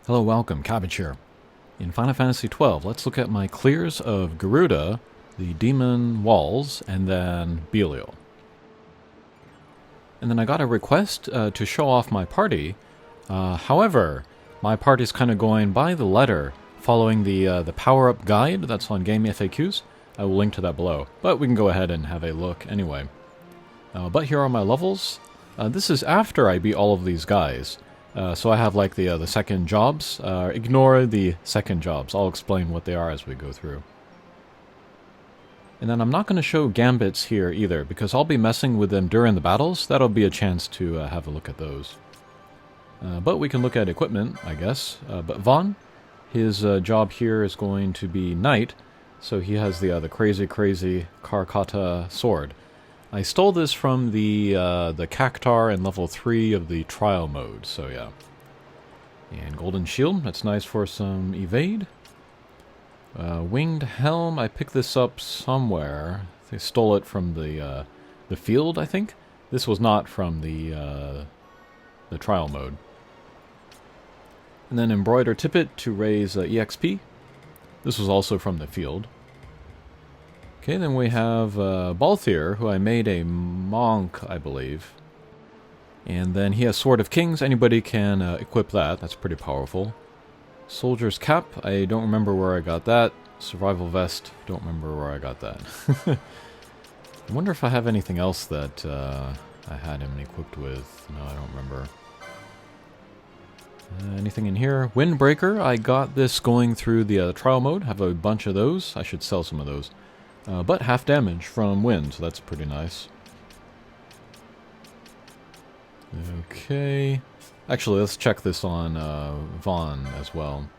Hello, welcome, Cabbage here. In Final Fantasy XII, let's look at my clears of Garuda, the Demon Walls, and then Belial. And then I got a request to show off my party. However, my party's kind of going by the letter, following the power-up guide that's on Game FAQs. I will link to that below, but we can go ahead and have a look anyway. But here are my levels. This is after I beat all of these guys. So I have like the second jobs. Ignore the second jobs. I'll explain what they are as we go through. And then I'm not going to show gambits here either, because I'll be messing with them during the battles. That'll be a chance to have a look at those. But we can look at equipment, I guess. But Vaughn, his job here is going to be Knight, so he has the crazy Karkata sword. I stole this from the Cactar in level 3 of the trial mode, so yeah. And Golden Shield, that's nice for some evade. Winged Helm, I picked this up somewhere. They stole it from the field, I think. This was not from the trial mode. And then Embroider Tippet to raise EXP. This was also from the field. Okay, then we have Balthier, who I made a monk, I believe. And then he has Sword of Kings. Anybody can equip that. That's pretty powerful. Soldier's Cap. I don't remember where I got that. Survival Vest. Don't remember where I got that. I wonder if I have anything else that I had him equipped with. No, I don't remember. Anything in here? Windbreaker. I got this going through the trial mode. Have a bunch of those. I should sell some of those. But half damage from wind, so that's pretty nice. Okay. Actually, let's check this on Vaughn as well.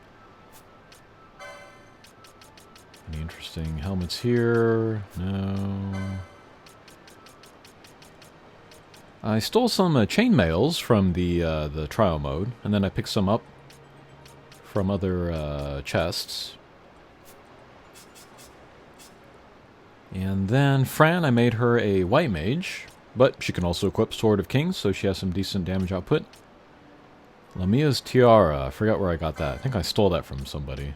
Any interesting helmets here? No. I stole some chainmails from the trial mode, and then I picked some up from other chests. And then Fran, I made her a white mage, but she can also equip Sword of Kings, so she has some decent damage output. Lamia's Tiara, I forgot where I got that. I think I stole that from somebody.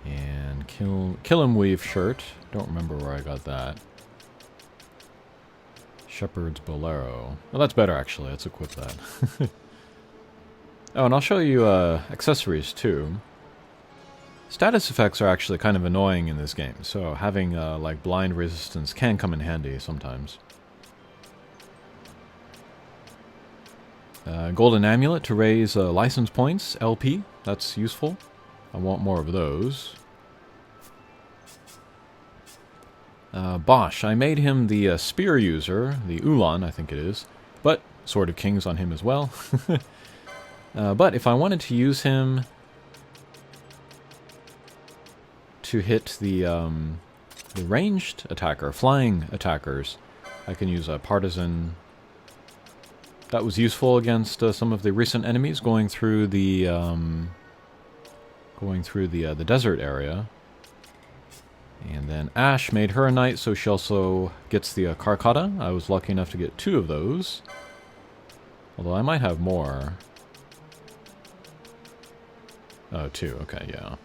And Killam Weave shirt, don't remember where I got that. Shepherd's Bolero. Well, that's better actually, let's equip that. Oh, and I'll show you accessories too. Status effects are actually kind of annoying in this game, so having like blind resistance can come in handy sometimes. Golden Amulet to raise license points, LP, that's useful. I want more of those. Bosch, I made him the spear user, the Ulan I think it is, but Sword of Kings on him as well. But if I wanted to use him to hit the ranged attacker, flying attackers, I can use a partisan. That was useful against some of the recent enemies going through the desert area. And then Ash made her a knight, so she also gets the Karkata. I was lucky enough to get 2 of those, although I might have more. Oh, 2. Okay, yeah.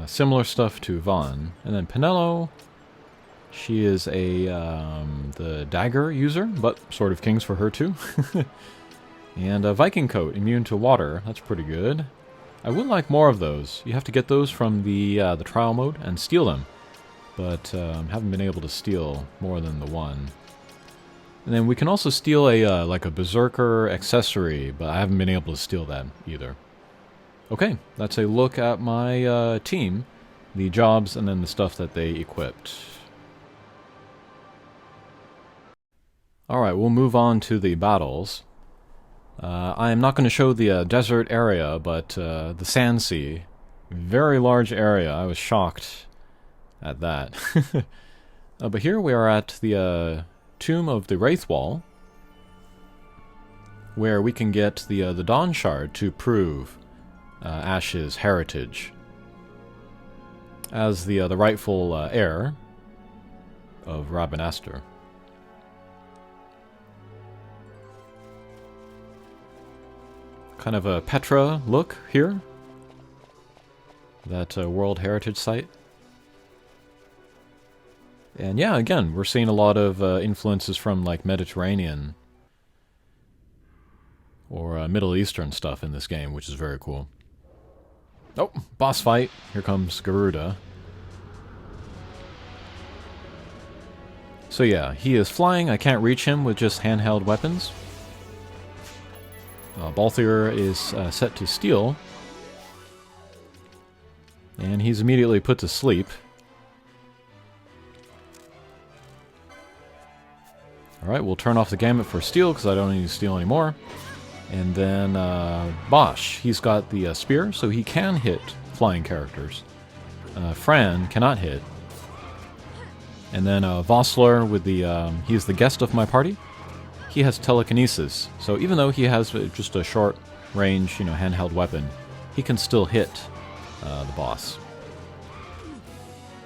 Similar stuff to Vaughn. And then Penelo, she is the dagger user, but Sword of Kings for her too. And a Viking coat, immune to water. That's pretty good. I would like more of those. You have to get those from the trial mode and steal them, but haven't been able to steal more than the one. And then we can also steal a like a berserker accessory, but I haven't been able to steal that either. Okay, that's a look at my team, the jobs, and then the stuff that they equipped. Alright, we'll move on to the battles. I am not going to show the desert area, but the Sand Sea. Very large area, I was shocked at that. But here we are at the Tomb of the Raithwall, where we can get the Dawn Shard to prove Ash's heritage as the rightful heir of Rabanastre. Kind of a Petra look here. That World Heritage Site. And yeah, again, we're seeing a lot of influences from like Mediterranean or Middle Eastern stuff in this game, which is very cool. Oh, boss fight. Here comes Garuda. So yeah, he is flying. I can't reach him with just handheld weapons. Balthier is set to steal. And he's immediately put to sleep. Alright, we'll turn off the gambit for steal, because I don't need to steal anymore. And then Bosch, he's got the spear, so he can hit flying characters. Fran cannot hit. And then Vossler, with the he's the guest of my party. He has telekinesis, so even though he has just a short range, handheld weapon, he can still hit the boss.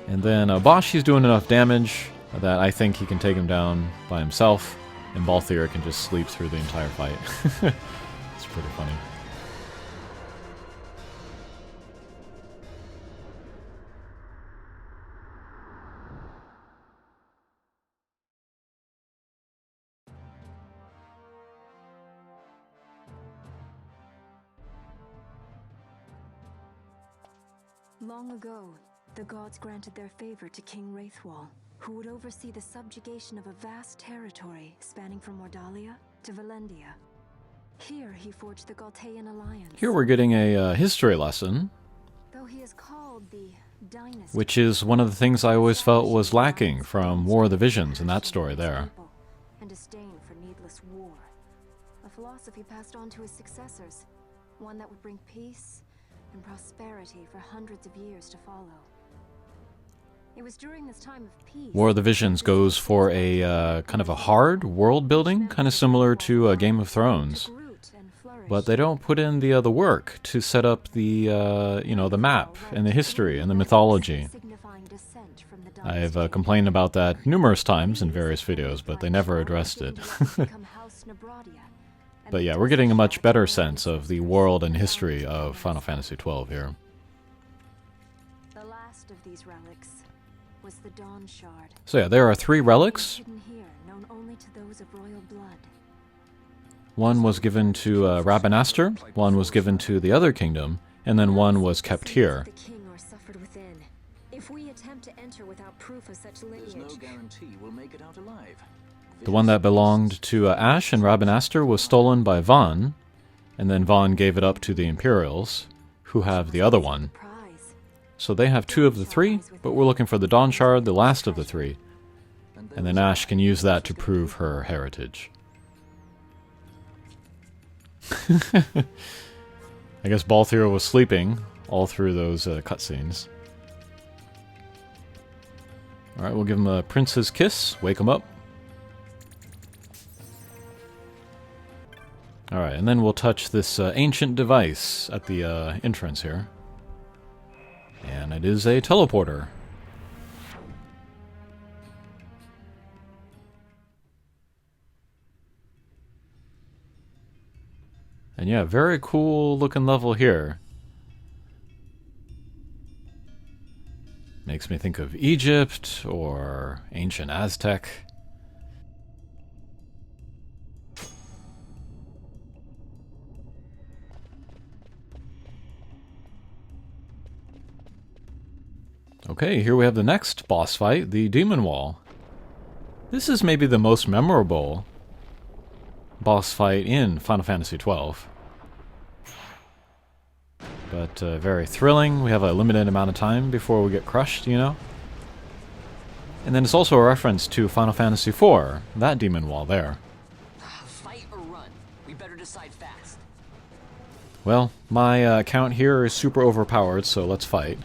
And then Bosch, he's doing enough damage that I think he can take him down by himself, and Balthier can just sleep through the entire fight. It's pretty funny. Long ago, the gods granted their favor to King Raithwall, who would oversee the subjugation of a vast territory spanning from Mordalia to Valendia. Here he forged the Galtean alliance. Here we're getting a history lesson, Though he is called the Dynasty, which is one of the things I always felt was lacking from War of the Visions in that story there. and disdain for needless war. A philosophy passed on to his successors, one that would bring peace and prosperity for hundreds of years to follow. It was during this time of peace. War of the Visions goes for a kind of a hard world building, kind of similar to Game of Thrones, but they don't put in the work to set up the the map and the history and the mythology. I've complained about that numerous times in various videos, but they never addressed it. But yeah, we're getting a much better sense of the world and history of Final Fantasy XII here. The last of these relics was the Dawn Shard. So yeah, there are 3 relics. Hidden here, known only to those of royal blood. One was given to Rabanastre, one was given to the other kingdom, and then one was kept here. The king or suffered within. If we attempt to enter without proof of such lineage, There's no guarantee we'll make it out alive. The one that belonged to Ash and Rabanastre was stolen by Vaughn, and then Vaughn gave it up to the Imperials, who have the other one. prize. So they have 2 of the 3, but we're looking for the Dawn Shard, the last of the 3. And then Ash can use that to prove her heritage. I guess Balthier was sleeping all through those cutscenes. Alright, we'll give him a Prince's Kiss, wake him up. Alright, and then we'll touch this ancient device at the entrance here. And it is a teleporter. And yeah, very cool looking level here. Makes me think of Egypt or ancient Aztec. Okay, here we have the next boss fight, the Demon Wall. This is maybe the most memorable boss fight in Final Fantasy XII. But very thrilling. We have a limited amount of time before we get crushed, And then it's also a reference to Final Fantasy IV, that Demon Wall there. Fight or run? We better decide fast. Well, my account here is super overpowered, so let's fight.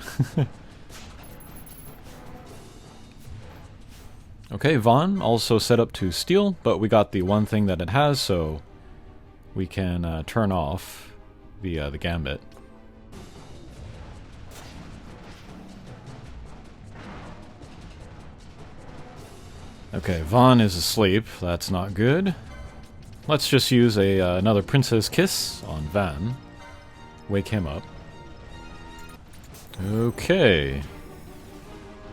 Okay, Vaughn also set up to steal, but we got the one thing that it has, so we can turn off the gambit. Okay, Vaughn is asleep. That's not good. let's just use another Princess Kiss on Van. Wake him up. Okay.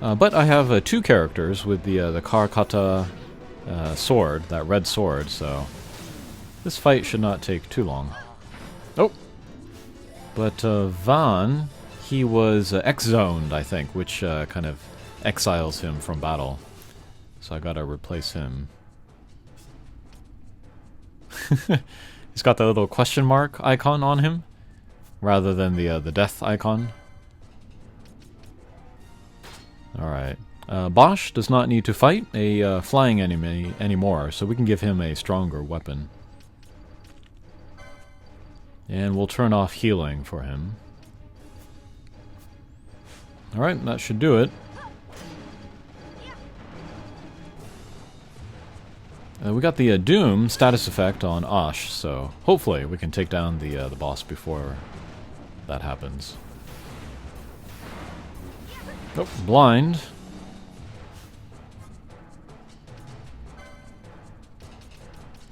But I have two characters with the Karkata sword, that red sword, so this fight should not take too long. Oh! But Van, he was X-zoned, I think, which kind of exiles him from battle. So I gotta replace him. He's got that little question mark icon on him, rather than the death icon. Alright. Bosch does not need to fight a flying enemy anymore, so we can give him a stronger weapon. And we'll turn off healing for him. Alright, that should do it. We got the Doom status effect on Ash, so hopefully we can take down the boss before that happens. Oh, blind.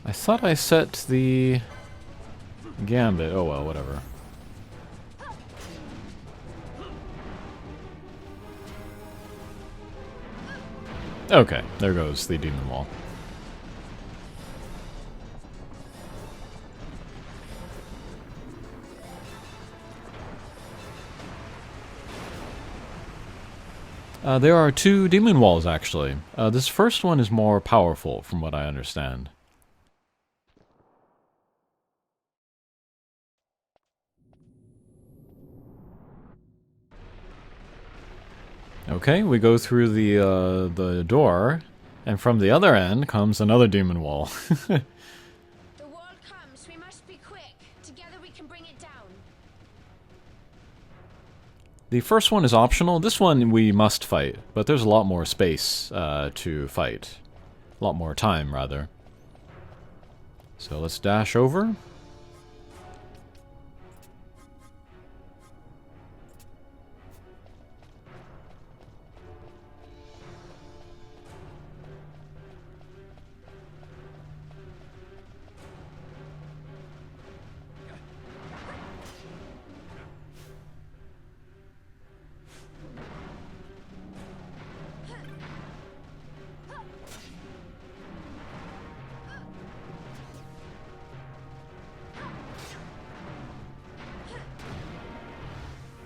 I thought I set the gambit. Oh well, whatever. Okay, there goes the demon wall. There are two demon walls, actually. This first one is more powerful, from what I understand. Okay, we go through the door, and from the other end comes another demon wall. The wall comes. We must be quick. Together we can bring it down. The first one is optional. This one we must fight, but there's a lot more space to fight. A lot more time, rather. So let's dash over.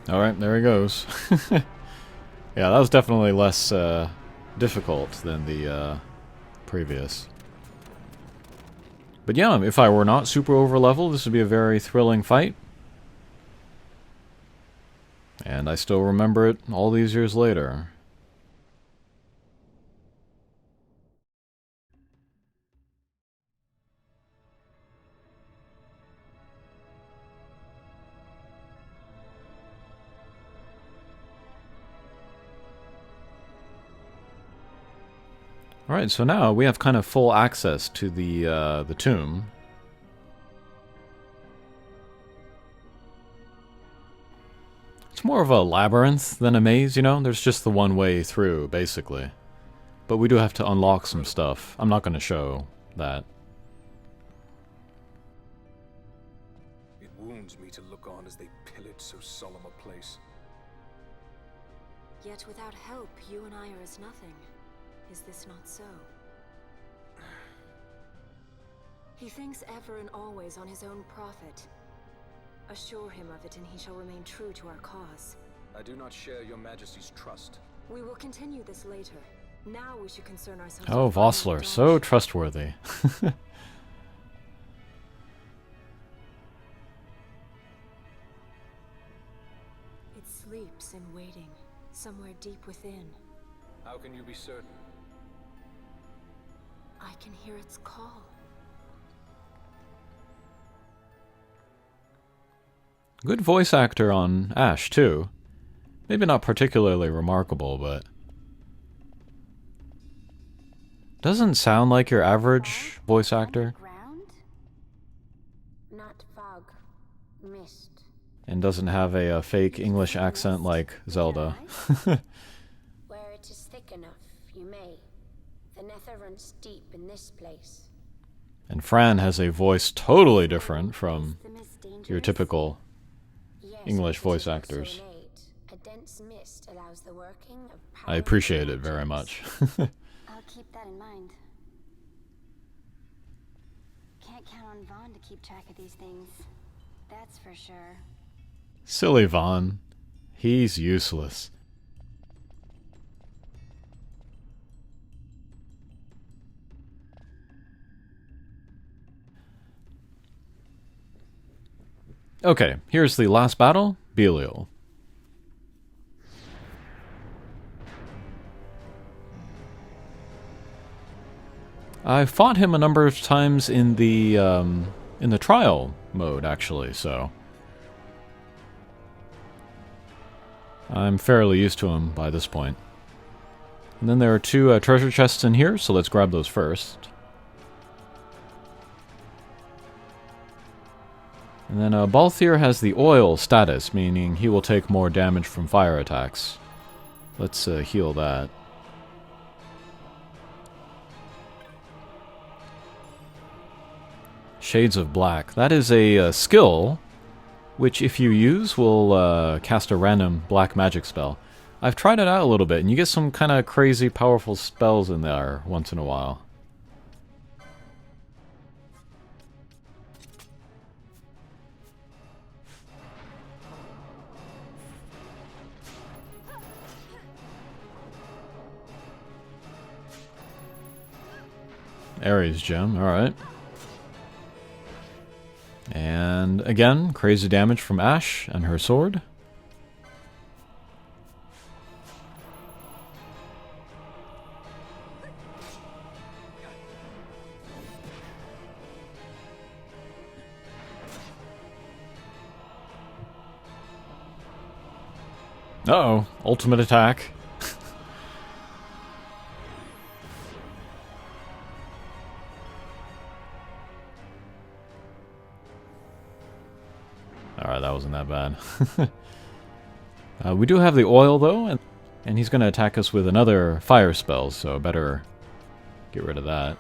Alright, there he goes. Yeah, that was definitely less difficult than the previous. But yeah, if I were not super over leveled, this would be a very thrilling fight. And I still remember it all these years later. Alright, so now we have kind of full access to the tomb. It's more of a labyrinth than a maze, you know? There's just the one way through, basically. But we do have to unlock some stuff. I'm not going to show that. It wounds me to look on as they pillage so solemn a place. Yet without help, you and I are as nothing. Is this not so? He thinks ever and always on his own profit. Assure him of it, and he shall remain true to our cause. I do not share your majesty's trust. We will continue this later. Now we should concern ourselves Oh, with finding Vossler, the so dodge. trustworthy. It sleeps in waiting, somewhere deep within. How can you be certain? I can hear its call. Good voice actor on Ash, too. Maybe not particularly remarkable, but... doesn't sound like your average voice actor. Ground? Not fog. Mist. And doesn't have a fake English accent like Zelda. Where it is thick enough, you may. The nether runs deep in this place. And Fran has a voice totally different from your typical English voice actors. I appreciate it very much. I'll keep that in mind. Can't count on Vaughn to keep track of these things. That's for sure. Silly Vaughn. He's useless. Okay, here's the last battle, Belial. I fought him a number of times in the trial mode, actually, so I'm fairly used to him by this point. And then there are two treasure chests in here, so let's grab those first. And then Balthier has the oil status, meaning he will take more damage from fire attacks. Let's heal that. Shades of Black. That is a skill, which if you use will cast a random black magic spell. I've tried it out a little bit, and you get some kind of crazy powerful spells in there once in a while. Ares gem, alright. And again, crazy damage from Ashe and her sword. Uh-oh, ultimate attack. Alright, that wasn't that bad. We do have the oil, though, and he's going to attack us with another fire spell, so better get rid of that.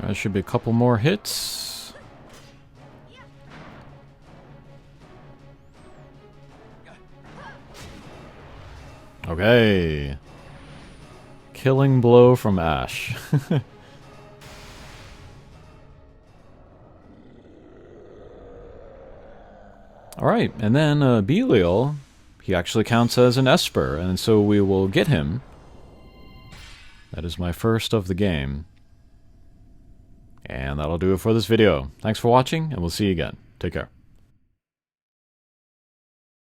There should be a couple more hits. Okay. Killing blow from Ashe. Alright, and then Belial, he actually counts as an Esper, and so we will get him. That is my first of the game. And that'll do it for this video. Thanks for watching, and we'll see you again. Take care.